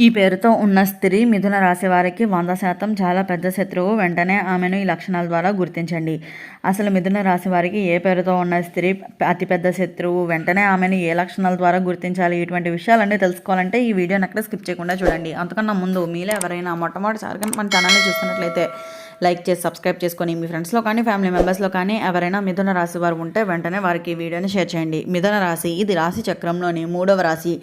ఈ పేరుతో ఉన్న స్త్రీ మిథున రాశి వారికి 100% చాలా పెద్ద శత్రువు. వెంటనే ఆమెను ఈ లక్షణాల ద్వారా గుర్తించండి. అసలు మిథున రాశి వారికి ఏ పేరుతో ఉన్న స్త్రీ అతిపెద్ద శత్రువు, వెంటనే ఆమెను ఏ లక్షణాల ద్వారా గుర్తించాలి, ఇటువంటి విషయాలన్నీ తెలుసుకోవాలంటే ఈ వీడియోని అక్కడ స్కిప్ చేయకుండా చూడండి. అంతకన్నా ముందు మీలో ఎవరైనా మొట్టమొదటిసారిగా మన ఛానల్ని చూస్తున్నట్లయితే లైక్ చేసి సబ్స్క్రైబ్ చేసుకొని మీ ఫ్రెండ్స్లో కానీ ఫ్యామిలీ మెంబర్స్లో కానీ ఎవరైనా మిథున రాశి వారు ఉంటే వెంటనే వారికి ఈ వీడియోని షేర్ చేయండి. మిథున రాశి ఇది రాశి చక్రంలోని 3వ రాశి.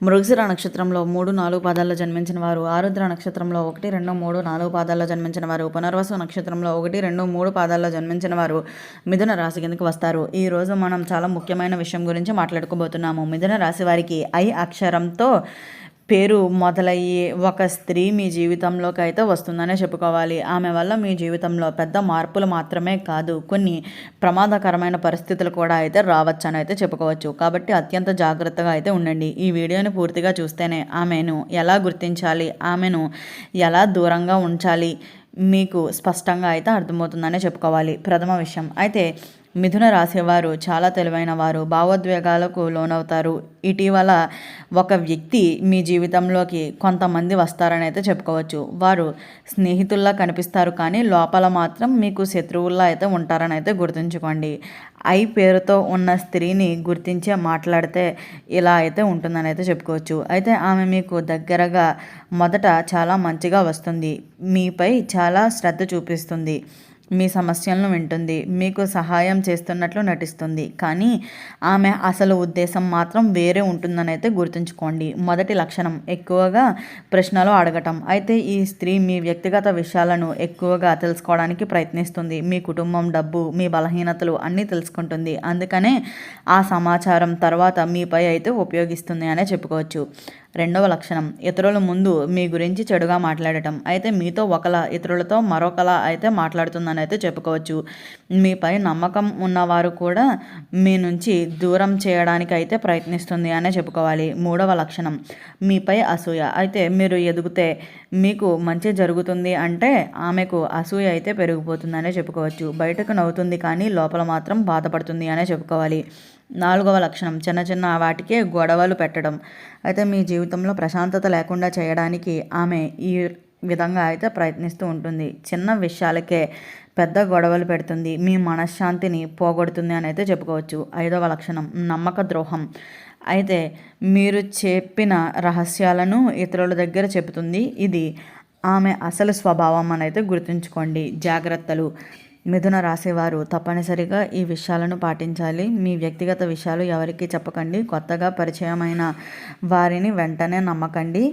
మృగశిర నక్షత్రంలో 3, 4 పాదాల్లో జన్మించిన వారు, ఆరుద్ర నక్షత్రంలో 1, 2, 3, 4 పాదాల్లో జన్మించిన వారు, పునర్వసు నక్షత్రంలో 1, 2, 3 పాదాల్లో జన్మించిన వారు మిథున రాశి కిందకి వస్తారు. ఈ రోజు మనం చాలా ముఖ్యమైన విషయం గురించి మాట్లాడుకోబోతున్నాము. మిథున రాశి వారికి ఐ అక్షరంతో పేరు మొదలయ్యి ఒక స్త్రీ మీ జీవితంలోకి అయితే వస్తుందనే చెప్పుకోవాలి. ఆమె వల్ల మీ జీవితంలో పెద్ద మార్పులు మాత్రమే కాదు, కొన్ని ప్రమాదకరమైన పరిస్థితులు కూడా అయితే రావచ్చని అయితే చెప్పుకోవచ్చు. కాబట్టి అత్యంత జాగ్రత్తగా అయితే ఉండండి. ఈ వీడియోని పూర్తిగా చూస్తేనే ఆమెను ఎలా గుర్తించాలి, ఆమెను ఎలా దూరంగా ఉంచాలి మీకు స్పష్టంగా అయితే అర్థమవుతుందనే చెప్పుకోవాలి. ప్రథమ విషయం అయితే మిథున రాశివారు చాలా తెలివైన వారు, భావోద్వేగాలకు లోనవుతారు. ఇటీవల ఒక వ్యక్తి మీ జీవితంలోకి కొంతమంది వస్తారని అయితే చెప్పుకోవచ్చు. వారు స్నేహితుల్లా కనిపిస్తారు, కానీ లోపల మాత్రం మీకు శత్రువుల్లా అయితే ఉంటారని అయితే గుర్తుంచుకోండి. ఐ పేరుతో ఉన్న స్త్రీని గుర్తించే మాట్లాడితే ఇలా అయితే ఉంటుందని అయితే చెప్పుకోవచ్చు. అయితే ఆమె మీకు దగ్గరగా మొదట చాలా మంచిగా వస్తుంది, మీపై చాలా శ్రద్ధ చూపిస్తుంది, మీ సమస్యలను వింటుంది, మీకు సహాయం చేస్తున్నట్లు నటిస్తుంది. కానీ ఆమె అసలు ఉద్దేశం మాత్రం వేరే ఉంటుందని అయితే గుర్తుంచుకోండి. మొదటి లక్షణం ఎక్కువగా ప్రశ్నలు అడగటం. అయితే ఈ స్త్రీ మీ వ్యక్తిగత విషయాలను ఎక్కువగా తెలుసుకోవడానికి ప్రయత్నిస్తుంది. మీ కుటుంబం, డబ్బు, మీ బలహీనతలు అన్నీ తెలుసుకుంటుంది. అందుకనే ఆ సమాచారం తర్వాత మీపై అయితే ఉపయోగిస్తుంది అనే చెప్పుకోవచ్చు. రెండవ లక్షణం ఇతరుల ముందు మీ గురించి చెడుగా మాట్లాడటం. అయితే మీతో ఒకలా ఇతరులతో మరొకలా అయితే మాట్లాడుతుందని అయితే చెప్పుకోవచ్చు. మీపై నమ్మకం ఉన్నవారు కూడా మీ నుంచి దూరం చేయడానికి అయితే ప్రయత్నిస్తుంది అనే చెప్పుకోవాలి. మూడవ లక్షణం మీపై అసూయ. అయితే మీరు ఎదిగితే మీకు మంచి జరుగుతుంది అంటే ఆమెకు అసూయ అయితే పెరిగిపోతుందనే చెప్పుకోవచ్చు. బయటకు నవ్వుతుంది కానీ లోపల మాత్రం బాధపడుతుంది అనే చెప్పుకోవాలి. నాలుగవ లక్షణం చిన్న చిన్న వాటికే గొడవలు పెట్టడం. అయితే మీ జీవితంలో ప్రశాంతత లేకుండా చేయడానికి ఆమె ఈ విధంగా అయితే ప్రయత్నిస్తూ ఉంటుంది. చిన్న విషయాలకే పెద్ద గొడవలు పెడుతుంది, మీ మనశ్శాంతిని పోగొడుతుంది అని అయితే చెప్పుకోవచ్చు. ఐదవ లక్షణం నమ్మక ద్రోహం. అయితే మీరు చెప్పిన రహస్యాలను ఇతరుల దగ్గర చెబుతుంది. ఇది ఆమె అసలు స్వభావం అని అయితే గుర్తుంచుకోండి. జాగ్రత్తలు మిథున రాశివారు తప్పనిసరిగా ఈ విషయాలను పాటించాలి. మీ వ్యక్తిగత విషయాలు ఎవరికి చెప్పకండి. కొత్తగా పరిచయమైన వారిని వెంటనే నమ్మకండి.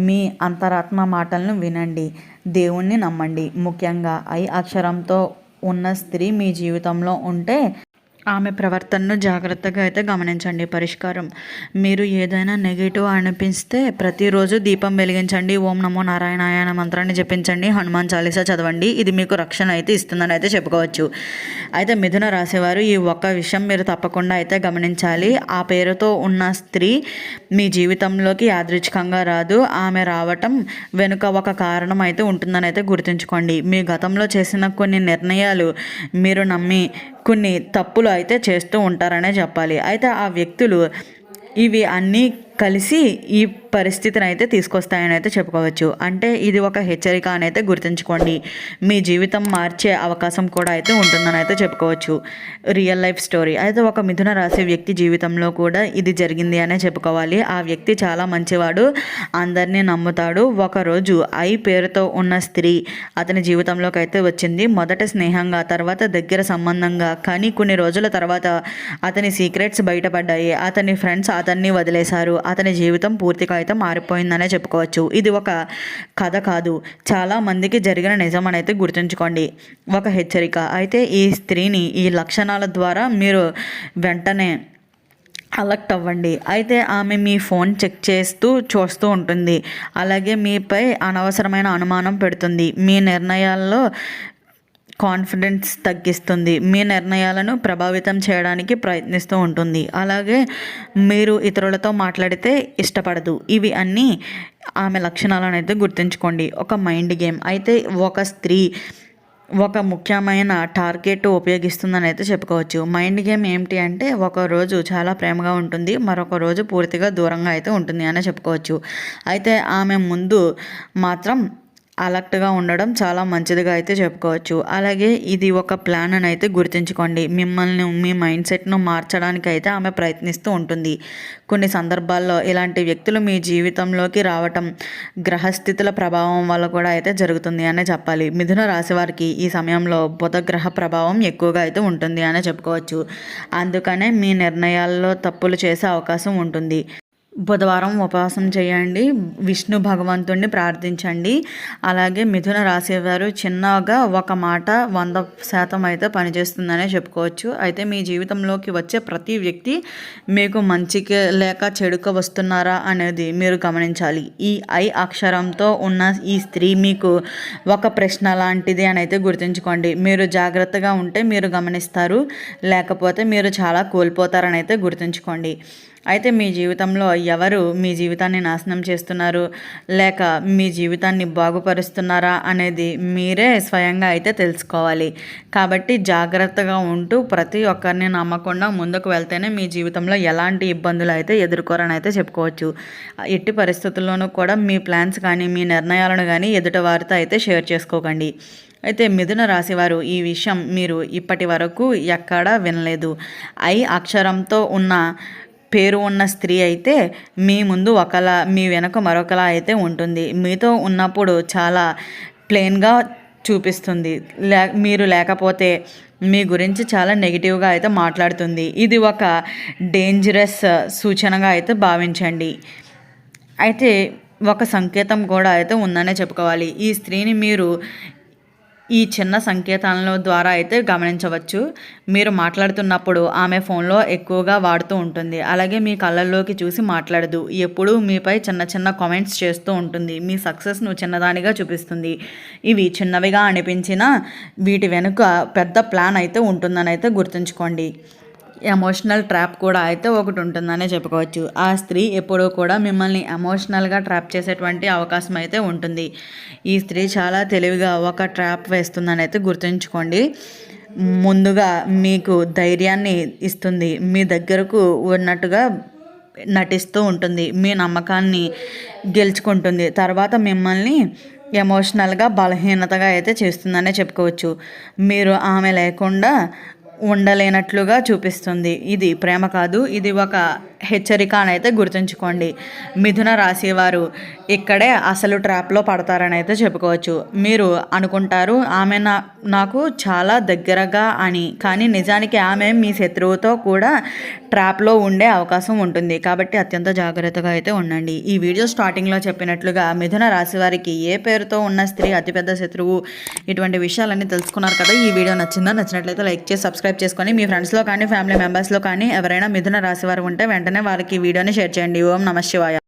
మీ అంతరాత్మ మాటలను వినండి. దేవుణ్ణి నమ్మండి. ముఖ్యంగా ఐ అక్షరంతో ఉన్న స్త్రీ మీ జీవితంలో ఉంటే ఆమె ప్రవర్తనను జాగ్రత్తగా అయితే గమనించండి. పరిష్కారం మీరు ఏదైనా నెగిటివ్ అనిపిస్తే ప్రతిరోజు దీపం వెలిగించండి, ఓం నమో నారాయణాయ అనే మంత్రాన్ని జపించండి, హనుమాన్ చాలీసా చదవండి. ఇది మీకు రక్షణ అయితే ఇస్తుందని అయితే చెప్పుకోవచ్చు. అయితే మిథున రాశివారు ఈ ఒక్క విషయం మీరు తప్పకుండా అయితే గమనించాలి. ఆ పేరుతో ఉన్న స్త్రీ మీ జీవితంలోకి యాదృచ్ఛికంగా రాదు. ఆమె రావటం వెనుక ఒక కారణం అయితే ఉంటుందని అయితే గుర్తుంచుకోండి. మీ గతంలో చేసిన కొన్ని నిర్ణయాలు మీరు నమ్మి కొన్ని తప్పులు అయితే చేస్తూ ఉంటారనే చెప్పాలి. అయితే ఆ వ్యక్తులు ఇవి అన్నీ కలిసి ఈ పరిస్థితిని అయితే తీసుకొస్తాయని అయితే చెప్పుకోవచ్చు. అంటే ఇది ఒక హెచ్చరిక అని అయితే గుర్తుంచుకోండి. మీ జీవితం మార్చే అవకాశం కూడా అయితే ఉంటుందని అయితే చెప్పుకోవచ్చు. రియల్ లైఫ్ స్టోరీ అయితే ఒక మిథున రాశి వ్యక్తి జీవితంలో కూడా ఇది జరిగింది అనే చెప్పుకోవాలి. ఆ వ్యక్తి చాలా మంచివాడు, అందరినీ నమ్ముతాడు. ఒకరోజు ఐ పేరుతో ఉన్న స్త్రీ అతని జీవితంలోకి అయితే వచ్చింది. మొదట స్నేహంగా, తర్వాత దగ్గర సంబంధంగా, కానీ కొన్ని రోజుల తర్వాత అతని సీక్రెట్స్ బయటపడ్డాయి. అతని ఫ్రెండ్స్ అతన్ని వదిలేశారు. అతని జీవితం పూర్తిగా అయితే మారిపోయిందనే చెప్పుకోవచ్చు. ఇది ఒక కథ కాదు, చాలా మందికి జరిగిన నిజం అని అయితే గుర్తుంచుకోండి. ఒక హెచ్చరిక. అయితే ఈ స్త్రీని ఈ లక్షణాల ద్వారా మీరు వెంటనే అలర్ట్ అవ్వండి. అయితే ఆమె మీ ఫోన్ చెక్ చేస్తూ చూస్తూ ఉంటుంది, అలాగే మీపై అనవసరమైన అనుమానం పెడుతుంది, మీ నిర్ణయాల్లో కాన్ఫిడెన్స్ తగ్గిస్తుంది, మీ నిర్ణయాలను ప్రభావితం చేయడానికి ప్రయత్నిస్తూ ఉంటుంది, అలాగే మీరు ఇతరులతో మాట్లాడితే ఇష్టపడదు. ఇవి అన్నీ ఆమె లక్షణాలను అయితే గుర్తుంచుకోండి. ఒక మైండ్ గేమ్. అయితే ఒక స్త్రీ ఒక ముఖ్యమైన టార్గెట్ ఉపయోగిస్తుందని అయితే చెప్పుకోవచ్చు. మైండ్ గేమ్ ఏమిటి అంటే ఒకరోజు చాలా ప్రేమగా ఉంటుంది, మరొక రోజు పూర్తిగా దూరంగా అయితే ఉంటుంది అనే చెప్పుకోవచ్చు. అయితే ఆమె ముందు మాత్రం అలర్ట్గా ఉండడం చాలా మంచిదిగా అయితే చెప్పుకోవచ్చు. అలాగే ఇది ఒక ప్లాన్ అని అయితే గుర్తుంచుకోండి. మిమ్మల్ని మీ మైండ్ సెట్ను మార్చడానికి అయితే ఆమె ప్రయత్నిస్తూ ఉంటుంది. కొన్ని సందర్భాల్లో ఇలాంటి వ్యక్తులు మీ జీవితంలోకి రావటం గ్రహస్థితుల ప్రభావం వల్ల కూడా అయితే జరుగుతుంది అనే చెప్పాలి. మిథున రాశి వారికి ఈ సమయంలో బుధ గ్రహ ప్రభావం ఎక్కువగా అయితే ఉంటుంది అనే చెప్పుకోవచ్చు. అందుకనే మీ నిర్ణయాల్లో తప్పులు చేసే అవకాశం ఉంటుంది. బుధవారం ఉపవాసం చేయండి, విష్ణు భగవంతుడిని ప్రార్థించండి. అలాగే మిథున రాశి వారు చిన్నగా ఒక మాట 100% అయితే పనిచేస్తుందనే చెప్పుకోవచ్చు. అయితే మీ జీవితంలోకి వచ్చే ప్రతి వ్యక్తి మీకు మంచికి లేక చెడుకు వస్తున్నారా అనేది మీరు గమనించాలి. ఈ ఐ అక్షరంతో ఉన్న ఈ స్త్రీ మీకు ఒక ప్రశ్న లాంటిది అని అయితే గుర్తుంచుకోండి. మీరు జాగ్రత్తగా ఉంటే మీరు గమనిస్తారు, లేకపోతే మీరు చాలా కోల్పోతారని అయితే గుర్తుంచుకోండి. అయితే మీ జీవితంలో ఎవరు మీ జీవితాన్ని నాశనం చేస్తున్నారు లేక మీ జీవితాన్ని బాగుపరుస్తున్నారా అనేది మీరే స్వయంగా అయితే తెలుసుకోవాలి. కాబట్టి జాగ్రత్తగా ఉంటూ ప్రతి ఒక్కరిని నమ్మకుండా ముందుకు వెళ్తేనే మీ జీవితంలో ఎలాంటి ఇబ్బందులు అయితే ఎదుర్కోరని అయితే చెప్పుకోవచ్చు. ఎట్టి పరిస్థితుల్లోనూ కూడా మీ ప్లాన్స్ కానీ మీ నిర్ణయాలను కానీ ఎదుటి వారితో అయితే షేర్ చేసుకోకండి. అయితే మిథున రాశివారు ఈ విషయం మీరు ఇప్పటి వరకు ఎక్కడా వినలేదు. ఐ అక్షరంతో ఉన్న పేరు ఉన్న స్త్రీ అయితే మీ ముందు ఒకలా మీ వెనక మరొకలా అయితే ఉంటుంది. మీతో ఉన్నప్పుడు చాలా ప్లెయిన్గా చూపిస్తుంది, మీరు లేకపోతే మీ గురించి చాలా నెగిటివ్గా అయితే మాట్లాడుతుంది. ఇది ఒక డేంజరస్ సూచనగా అయితే భావించండి. అయితే ఒక సంకేతం కూడా అయితే ఉందనే చెప్పుకోవాలి. ఈ స్త్రీని మీరు ఈ చిన్న సంకేతాల ద్వారా అయితే గమనించవచ్చు. మీరు మాట్లాడుతున్నప్పుడు ఆమె ఫోన్లో ఎక్కువగా వాడుతూ ఉంటుంది. అలాగే మీ కళ్ళల్లోకి చూసి మాట్లాడదు. ఎప్పుడూ మీపై చిన్న చిన్న కామెంట్స్ చేస్తూ ఉంటుంది. మీ సక్సెస్ను చిన్నదానిగా చూపిస్తుంది. ఇవి చిన్నవిగా అనిపించినా వీటి వెనుక పెద్ద ప్లాన్ అయితే ఉంటుందని అయితే గుర్తుంచుకోండి. ఎమోషనల్ ట్రాప్ కూడా అయితే ఒకటి ఉంటుందనే చెప్పుకోవచ్చు. ఆ స్త్రీ ఎప్పుడూ కూడా మిమ్మల్ని ఎమోషనల్గా ట్రాప్ చేసేటువంటి అవకాశం అయితే ఉంటుంది. ఈ స్త్రీ చాలా తెలివిగా ఒక ట్రాప్ వేస్తుందని అయితే గుర్తుంచుకోండి. ముందుగా మీకు ధైర్యాన్ని ఇస్తుంది, మీ దగ్గరకు ఉన్నట్టుగా నటిస్తూ ఉంటుంది, మీ నమ్మకాన్ని గెలుచుకుంటుంది. తర్వాత మిమ్మల్ని ఎమోషనల్గా బలహీనతగా అయితే చేస్తుందనే చెప్పుకోవచ్చు. మీరు ఆమె లేకుండా ఉండలేనట్లుగా చూపిస్తుంది. ఇది ప్రేమ కాదు, ఇది ఒక హెచ్చరిక అని అయితే గుర్తుంచుకోండి. మిథున రాశి వారు ఇక్కడే అసలు ట్రాప్లో పడతారని అయితే చెప్పుకోవచ్చు. మీరు అనుకుంటారు ఆమె నాకు చాలా దగ్గరగా అని, కానీ నిజానికి ఆమె మీ శత్రువుతో కూడా ట్రాప్లో ఉండే అవకాశం ఉంటుంది. కాబట్టి అత్యంత జాగ్రత్తగా అయితే ఉండండి. ఈ వీడియో స్టార్టింగ్లో చెప్పినట్లుగా మిథున రాశి వారికి ఏ పేరుతో ఉన్న స్త్రీ అతిపెద్ద శత్రువు, ఇటువంటి విషయాలన్నీ తెలుసుకున్నారు కదా. ఈ వీడియో నచ్చినట్లయితే లైక్ చేసి సబ్స్క్రైబ్ చేసుకొని మీ ఫ్రెండ్స్లో కానీ ఫ్యామిలీ మెంబర్స్లో కానీ ఎవరైనా మిథున రాశి వారు ఉంటే వెంటనే వారికి వీడియోని షేర్ చేయండి. ఓం నమః శివాయ.